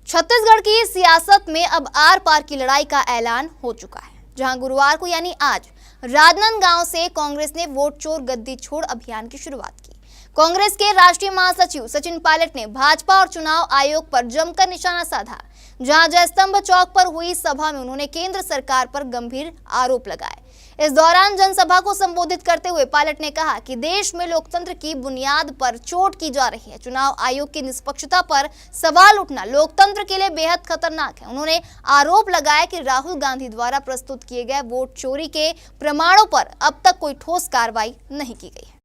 छत्तीसगढ़ की सियासत में अब आर पार की लड़ाई का ऐलान हो चुका है, जहां गुरुवार को यानी आज राजनांदगांव से कांग्रेस ने वोट चोर गद्दी छोड़ अभियान की शुरुआत की। कांग्रेस के राष्ट्रीय महासचिव सचिन पायलट ने भाजपा और चुनाव आयोग पर जमकर निशाना साधा। जहां जयस्तंभ चौक पर हुई सभा में उन्होंने केंद्र सरकार पर गंभीर आरोप लगाए। इस दौरान जनसभा को संबोधित करते हुए पायलट ने कहा कि देश में लोकतंत्र की बुनियाद पर चोट की जा रही है। चुनाव आयोग की निष्पक्षता पर सवाल उठना लोकतंत्र के लिए बेहद खतरनाक है। उन्होंने आरोप लगाया कि राहुल गांधी द्वारा प्रस्तुत किए गए वोट चोरी के प्रमाणों पर अब तक कोई ठोस कार्रवाई नहीं की गई है।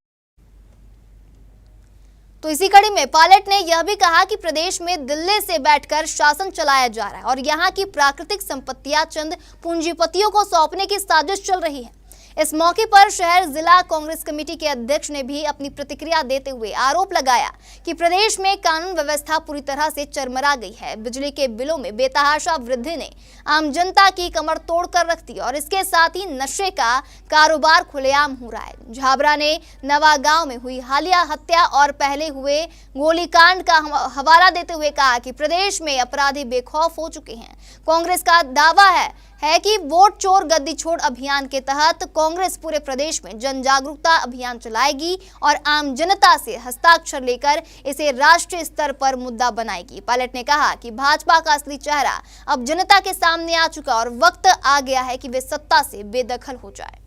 तो इसी कड़ी में पायलट ने यह भी कहा कि प्रदेश में दिल्ली से बैठकर शासन चलाया जा रहा है और यहां की प्राकृतिक संपत्तियां चंद पूंजीपतियों को सौंपने की साजिश चल रही है। इस मौके पर शहर जिला कांग्रेस कमेटी के अध्यक्ष ने भी अपनी प्रतिक्रिया देते हुए आरोप लगाया कि प्रदेश में कानून व्यवस्था पूरी तरह से चरमरा गई है। बिजली के बिलों में बेतहाशा वृद्धि ने आम जनता की कमर तोड़ कर रख दी और इसके साथ ही नशे का कारोबार खुलेआम हो रहा है। झाबरा ने नवागांव में हुई हालिया हत्या और पहले हुए गोलीकांड का हवाला देते हुए कहा कि प्रदेश में अपराधी बेखौफ हो चुके हैं। कांग्रेस का दावा है कि वोट चोर गद्दी छोड़ अभियान के तहत कांग्रेस पूरे प्रदेश में जन जागरूकता अभियान चलाएगी और आम जनता से हस्ताक्षर लेकर इसे राष्ट्रीय स्तर पर मुद्दा बनाएगी। पायलट ने कहा कि भाजपा का असली चेहरा अब जनता के सामने आ चुका और वक्त आ गया है कि वे सत्ता से बेदखल हो जाए।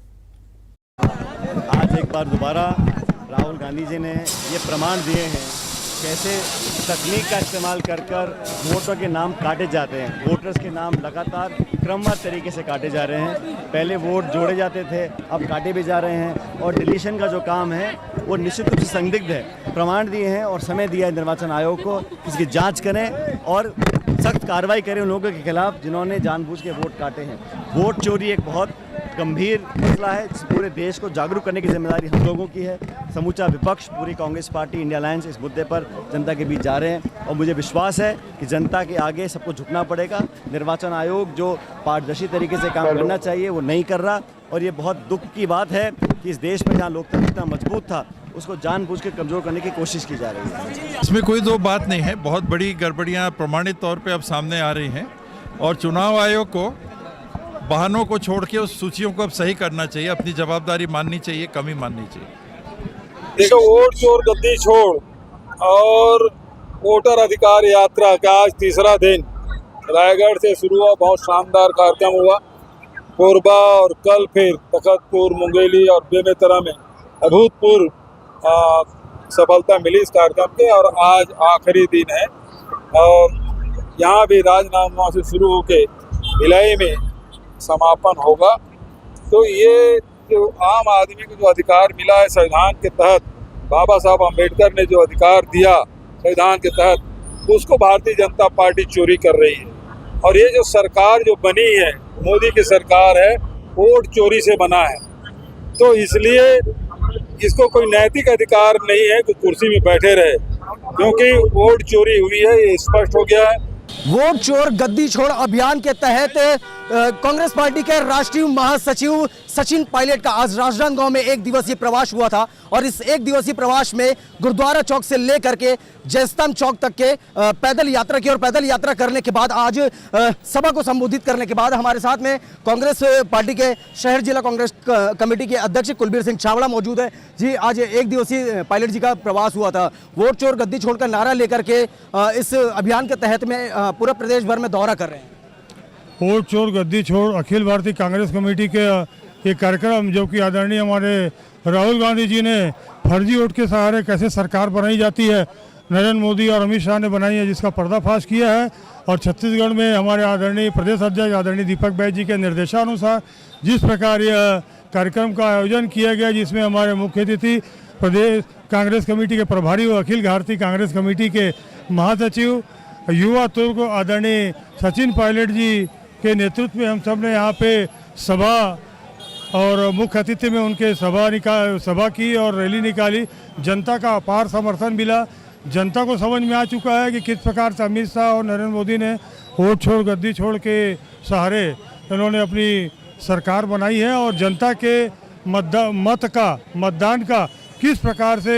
आज एक बार दोबारा राहुल गांधी जी ने ये प्रमाण दिए हैं कैसे तकनीक का इस्तेमाल कर वोटों के नाम काटे जाते हैं। वोटर्स के नाम लगातार क्रमबद्ध तरीके से काटे जा रहे हैं। पहले वोट जोड़े जाते थे, अब काटे भी जा रहे हैं और डिलीशन का जो काम है वो निश्चित रूप से संदिग्ध है। प्रमाण दिए हैं और समय दिया है निर्वाचन आयोग को, इसकी जांच करें और सख्त कार्रवाई करें उन लोगों के खिलाफ जिन्होंने जानबूझ के वोट काटे हैं। वोट चोरी एक बहुत गंभीर मसला है। पूरे देश को जागरूक करने की जिम्मेदारी हम लोगों की है। समूचा विपक्ष, पूरी कांग्रेस पार्टी, इंडिया अलायंस इस मुद्दे पर जनता के बीच जा रहे हैं और मुझे विश्वास है कि जनता के आगे सबको झुकना पड़ेगा। निर्वाचन आयोग जो पारदर्शी तरीके से काम करना चाहिए वो नहीं कर रहा और ये बहुत दुख की बात है कि इस देश में जहाँ लोकतंत्र इतना मजबूत था उसको जानबूझ के कमज़ोर करने की कोशिश की जा रही है। इसमें कोई दो बात नहीं है। बहुत बड़ी गड़बड़ियाँ प्रमाणित तौर पे अब सामने आ रही हैं और चुनाव आयोग को बहानों को छोड़ के उस सूचियों को अब सही करना चाहिए, अपनी जवाबदारी माननी चाहिए, कमी माननी चाहिए। देखो, वोट चोर गद्दी छोड़ और वोटर अधिकार यात्रा का आज तीसरा दिन रायगढ़ से शुरू हुआ। बहुत शानदार कार्यक्रम हुआ। कोरबा और कल फिर तखतपुर, मुंगेली और बेमेतरा में अभूतपूर्व सफलता मिली इस कार्यक्रम के और आज आखिरी दिन है और यहाँ भी राजनांदगांव से शुरू होकर भिलाई में समापन होगा। तो ये जो आम आदमी को जो अधिकार मिला है संविधान के तहत, बाबा साहब अम्बेडकर ने जो अधिकार दिया संविधान के तहत, उसको भारतीय जनता पार्टी चोरी कर रही है। और ये जो सरकार जो बनी है, मोदी की सरकार है, वोट चोरी से बना है। तो इसलिए इसको कोई नैतिक अधिकार नहीं है कि कुर्सी में बैठे रहे, क्योंकि वोट चोरी हुई है, ये स्पष्ट हो गया है। वोट चोर गद्दी छोड़ अभियान के तहत कांग्रेस पार्टी के राष्ट्रीय महासचिव सचिन पायलट का आज राजनांदगांव में एक दिवसीय प्रवास हुआ था और इस एक दिवसीय प्रवास में गुरुद्वारा चौक से लेकर के जयस्तंभ चौक तक के पैदल यात्रा की और पैदल यात्रा करने के बाद आज सभा को संबोधित करने के बाद हमारे साथ में कांग्रेस पार्टी के शहर जिला कांग्रेस कमेटी के अध्यक्ष कुलबीर सिंह छाबड़ा मौजूद है। जी, आज एक दिवसीय पायलट जी का प्रवास हुआ था। वोट चोर गद्दी छोड़ का नारा लेकर के इस अभियान के तहत में पूरा प्रदेश भर में दौरा कर रहे हैं। वोट चोर गद्दी छोड़ अखिल भारतीय कांग्रेस कमेटी के ये कार्यक्रम, जो कि आदरणीय हमारे राहुल गांधी जी ने फर्जी वोट के सहारे कैसे सरकार बनाई जाती है, नरेंद्र मोदी और अमित शाह ने बनाई है, जिसका पर्दाफाश किया है। और छत्तीसगढ़ में हमारे आदरणीय प्रदेश अध्यक्ष आदरणीय दीपक बैज जी के निर्देशानुसार जिस प्रकार यह कार्यक्रम का आयोजन किया गया, जिसमें हमारे मुख्य अतिथि प्रदेश कांग्रेस कमेटी के प्रभारी व अखिल भारतीय कांग्रेस कमेटी के महासचिव युवा तुर्क आदरणीय सचिन पायलट जी के नेतृत्व में हम सब ने यहाँ पे सभा और मुख्य अतिथि में उनके सभा की और रैली निकाली। जनता का अपार समर्थन मिला। जनता को समझ में आ चुका है कि किस प्रकार से अमित शाह और नरेंद्र मोदी ने वोट छोड़ गद्दी छोड़ के सहारे इन्होंने अपनी सरकार बनाई है और जनता के मतदान का किस प्रकार से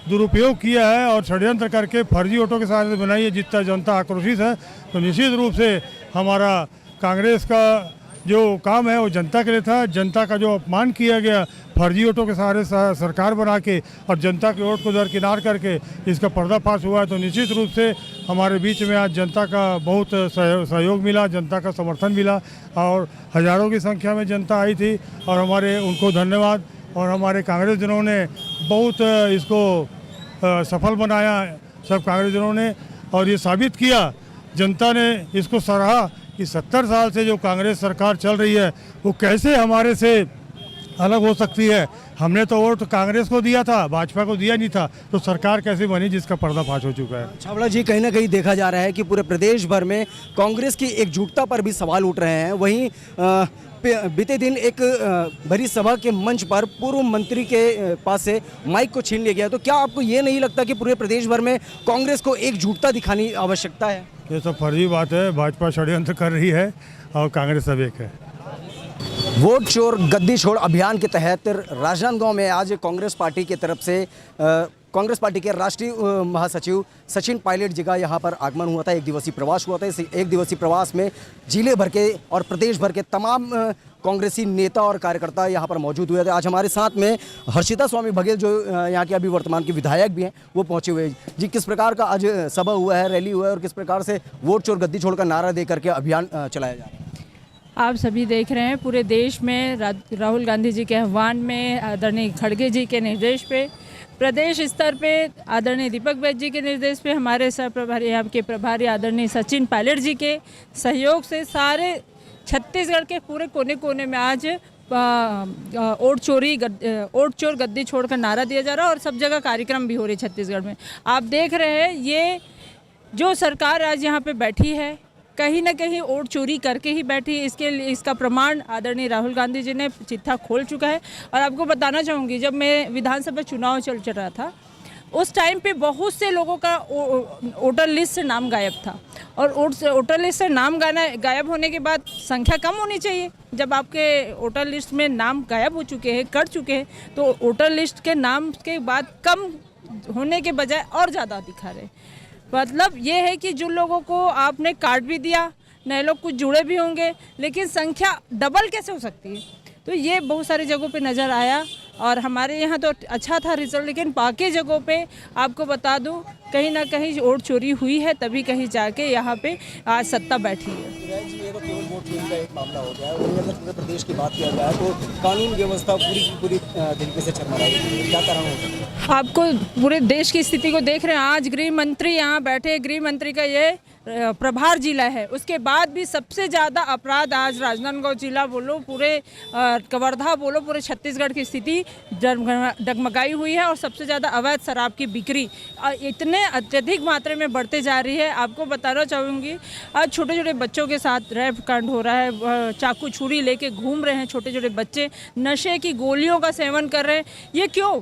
दुरुपयोग किया है और षड्यंत्र करके फर्जी वोटों के सहारे से बनाई है, जितना जनता आक्रोशित है। तो निश्चित रूप से हमारा कांग्रेस का जो काम है वो जनता के लिए था। जनता का जो अपमान किया गया फर्जी वोटों के सहारे सरकार बना के और जनता के वोट को दरकिनार करके इसका पर्दाफाश हुआ है। तो निश्चित रूप से हमारे बीच में आज जनता का बहुत सहयोग मिला, जनता का समर्थन मिला और हज़ारों की संख्या में जनता आई थी और हमारे उनको धन्यवाद। और हमारे कांग्रेसजनों ने बहुत इसको सफल बनाया, सब कांग्रेसजनों ने, और ये साबित किया, जनता ने इसको सराहा कि 70 साल से जो कांग्रेस सरकार चल रही है वो कैसे हमारे से अलग हो सकती है। हमने तो वोट कांग्रेस को दिया था, भाजपा को दिया नहीं था, तो सरकार कैसे बनी जिसका पर्दाफाश हो चुका है। छावड़ा जी, कहीं ना कहीं देखा जा रहा है कि पूरे प्रदेश भर में कांग्रेस की एकजुटता पर भी सवाल उठ रहे हैं। वहीं बीते दिन एक भरी सभा के मंच पर पूर्व मंत्री के पास से माइक को छीन लिया गया। तो क्या आपको ये नहीं लगता कि पूरे प्रदेश भर में कांग्रेस को एकजुटता दिखानी आवश्यकता है? ये सब फर्जी बात है, भाजपा षड्यंत्र कर रही है और कांग्रेस सब एक है। वोट चोर गद्दी छोड़ अभियान के तहत राजनांदगांव में आज कांग्रेस पार्टी की तरफ से कांग्रेस पार्टी के राष्ट्रीय महासचिव सचिन पायलट जी का यहाँ पर आगमन हुआ था। एक दिवसीय प्रवास हुआ था। इस एक दिवसीय प्रवास में जिले भर के और प्रदेश भर के तमाम कांग्रेसी नेता और कार्यकर्ता यहाँ पर मौजूद हुए थे। आज हमारे साथ में हर्षिता स्वामी बघेल जो यहाँ के अभी वर्तमान के विधायक भी हैं वो पहुँचे हुए हैं। जी, किस प्रकार का आज सभा हुआ है, रैली हुआ है और किस प्रकार से वोट चोर गद्दी छोड़ का नारा दे करके अभियान चलाया जा रहा है? आप सभी देख रहे हैं पूरे देश में राहुल गांधी जी के आह्वान में, आदरणीय खड़गे जी के निर्देश पे, प्रदेश स्तर पे आदरणीय दीपक वैद्य जी के निर्देश पे, हमारे सह प्रभारी यहाँ के प्रभारी आदरणीय सचिन पायलट जी के सहयोग से सारे छत्तीसगढ़ के पूरे कोने कोने में आज वोट चोर गद्दी छोड़ का नारा दिया जा रहा है और सब जगह कार्यक्रम भी हो रहे छत्तीसगढ़ में। आप देख रहे हैं ये जो सरकार आज यहाँ पे बैठी है कहीं ना कहीं वोट चोरी करके ही बैठी है। इसका प्रमाण आदरणीय राहुल गांधी जी ने चिट्ठा खोल चुका है। और आपको बताना चाहूँगी, जब मैं विधानसभा चुनाव चल रहा था उस टाइम पे बहुत से लोगों का वोटर लिस्ट से नाम गायब था और वोटर लिस्ट से नाम गायब होने के बाद संख्या कम होनी चाहिए। जब आपके वोटर लिस्ट में नाम गायब हो चुके हैं, कट चुके हैं, तो वोटर लिस्ट के नाम के बाद कम होने के बजाय और ज़्यादा दिखा रहे। मतलब ये है कि जिन लोगों को आपने कार्ड भी दिया, नए लोग कुछ जुड़े भी होंगे, लेकिन संख्या डबल कैसे हो सकती है। तो ये बहुत सारी जगहों पे नज़र आया और हमारे यहाँ तो अच्छा था रिजल्ट, लेकिन बाकी जगहों पे आपको बता दूं कहीं ना कहीं वोट चोरी हुई है, तभी कहीं जाके यहाँ पे आज सत्ता बैठी है। ये तो केवल वोट चोरी का एक मामला हो गया है। वहीं अगर पूरे प्रदेश की बात किया जाए तो कानून व्यवस्था पूरी तरीके से चरमराई हुई है। क्या कारण हो सकता है? आपको पूरे देश की स्थिति को देख रहे हैं। आज गृह मंत्री यहाँ बैठे, गृह मंत्री का ये प्रभार जिला है, उसके बाद भी सबसे ज़्यादा अपराध आज राजनांदगांव जिला बोलो, पूरे कवर्धा बोलो, पूरे छत्तीसगढ़ की स्थिति डगमगाई हुई है और सबसे ज़्यादा अवैध शराब की बिक्री इतने अत्यधिक मात्रा में बढ़ते जा रही है। आपको बताना चाहूँगी, आज छोटे छोटे बच्चों के साथ रेप कांड हो रहा है, चाकू छुरी लेके घूम रहे हैं छोटे छोटे बच्चे, नशे की गोलियों का सेवन कर रहे हैं। ये क्यों?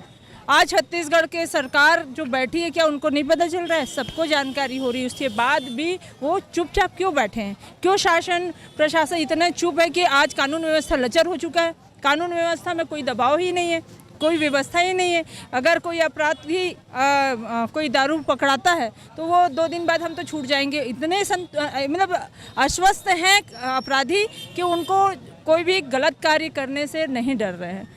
आज छत्तीसगढ़ के सरकार जो बैठी है, क्या उनको नहीं पता चल रहा है? सबको जानकारी हो रही है, उसके बाद भी वो चुपचाप क्यों बैठे हैं? क्यों शासन प्रशासन इतना चुप है कि आज कानून व्यवस्था लचर हो चुका है? कानून व्यवस्था में कोई दबाव ही नहीं है, कोई व्यवस्था ही नहीं है। अगर कोई अपराधी कोई दारू पकड़ाता है तो वो 2 दिन बाद हम तो छूट जाएंगे, इतने मतलब आश्वस्त हैं अपराधी कि उनको कोई भी गलत कार्य करने से नहीं डर रहे हैं।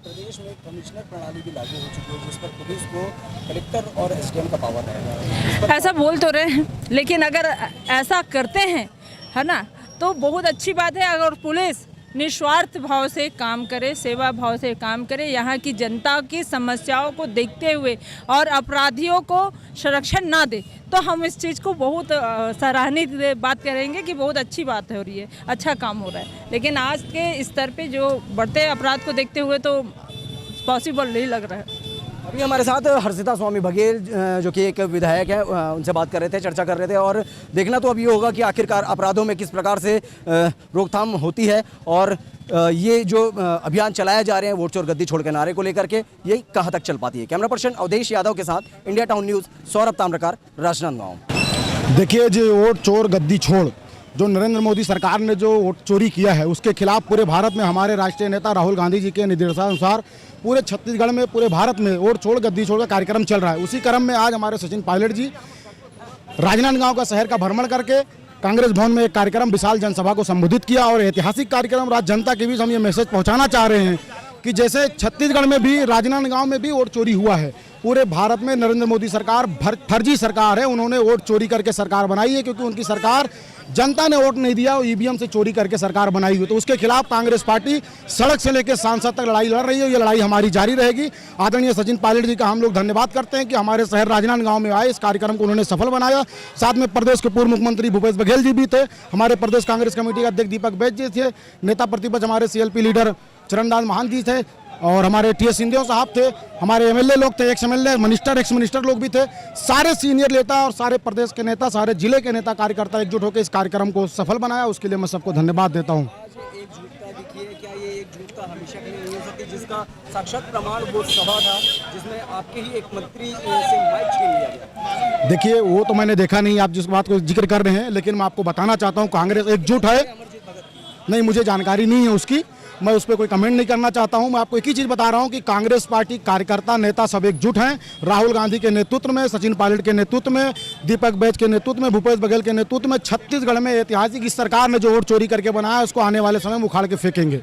प्रदेश में कमिश्नर प्रणाली भी लागू हो चुकी है जिस पर पुलिस को कलेक्टर और एसडीएम का पावर है। ऐसा बोल तो रहे हैं, लेकिन अगर ऐसा करते हैं, है ना, तो बहुत अच्छी बात है। अगर पुलिस निस्वार्थ भाव से काम करे, सेवा भाव से काम करे, यहाँ की जनता की समस्याओं को देखते हुए और अपराधियों को संरक्षण ना दे, तो हम इस चीज़ को बहुत सराहनीय बात करेंगे कि बहुत अच्छी बात हो रही है, अच्छा काम हो रहा है। लेकिन आज के स्तर पे जो बढ़ते अपराध को देखते हुए तो पॉसिबल नहीं लग रहा है। अभी हमारे साथ हर्षिता स्वामी बघेल जो कि एक विधायक है, उनसे बात कर रहे थे, चर्चा कर रहे थे और देखना तो अब ये होगा कि आखिरकार अपराधों में किस प्रकार से रोकथाम होती है और ये जो अभियान चलाया जा रहे हैं वोट चोर गद्दी छोड़ के नारे को लेकर के, ये कहाँ तक चल पाती है। कैमरा पर्सन अवधेश यादव के साथ India town news, Saurabh Tamrakar, Rajnandgaon. देखिए, जो वोट चोर गद्दी छोड़ जो नरेंद्र मोदी सरकार ने जो वोट चोरी किया है उसके खिलाफ पूरे भारत में हमारे राष्ट्रीय नेता राहुल गांधी जी के निर्देशानुसार पूरे छत्तीसगढ़ में, पूरे भारत में वोट छोड़ गद्दी छोड़ का कार्यक्रम चल रहा है। उसी क्रम में आज हमारे सचिन पायलट जी राजनांदगांव का शहर का भ्रमण करके कांग्रेस भवन में एक कार्यक्रम, विशाल जनसभा को संबोधित किया और ऐतिहासिक कार्यक्रम राज्य जनता के बीच हम ये मैसेज पहुंचाना चाह रहे हैं कि जैसे छत्तीसगढ़ में भी, राजनांदगांव में भी वोट चोरी हुआ है, पूरे भारत में नरेंद्र मोदी सरकार फर्जी सरकार है। उन्होंने वोट चोरी करके सरकार बनाई है, क्योंकि उनकी सरकार जनता ने वोट नहीं दिया, ईवीएम से चोरी करके सरकार बनाई हुई। तो उसके खिलाफ कांग्रेस पार्टी सड़क से लेकर सांसद तक लड़ाई लड़ रही है। ये लड़ाई हमारी जारी रहेगी। आदरणीय सचिन पायलट जी का हम लोग धन्यवाद करते हैं कि हमारे शहर राजनांदगांव में आए, इस कार्यक्रम को उन्होंने सफल बनाया। साथ में प्रदेश के पूर्व मुख्यमंत्री भूपेश बघेल जी भी थे, हमारे प्रदेश कांग्रेस कमेटी के अध्यक्ष दीपक बैज जी थे, नेता प्रतिपक्ष हमारे CLP लीडर चरणदास महान जी थे, और हमारे TS सिंहदेव साहब थे, हमारे MLA लोग थे, एक्स मिनिस्टर लोग भी थे। सारे सीनियर नेता और सारे प्रदेश के नेता, सारे जिले के नेता कार्यकर्ता एकजुट होकर इस कार्यक्रम को सफल बनाया। उसके लिए मैं सबको धन्यवाद देता हूँ। एकजुटता दिखी है, क्या ये एकजुटता हमेशा के लिए नहीं हो सकती, जिसका साक्षात प्रमाण वो सभा था जिसमें आपके ही एक मंत्री से माइक छीन लिया गया? देखिए, वो तो मैंने देखा नहीं, आप जिस बात को जिक्र कर रहे हैं, लेकिन मैं आपको बताना चाहता हूँ कांग्रेस एकजुट है। नहीं, मुझे जानकारी नहीं है उसकी, मैं उस पर कोई कमेंट नहीं करना चाहता हूं। मैं आपको एक ही चीज़ बता रहा हूं कि कांग्रेस पार्टी कार्यकर्ता नेता सब एकजुट हैं। राहुल गांधी के नेतृत्व में, सचिन पायलट के नेतृत्व में, दीपक बैज के नेतृत्व में, भूपेश बघेल के नेतृत्व में छत्तीसगढ़ में ऐतिहासिक इस सरकार ने जो वोट चोरी करके बनाया, उसको आने वाले समय में उखाड़ के फेंकेंगे।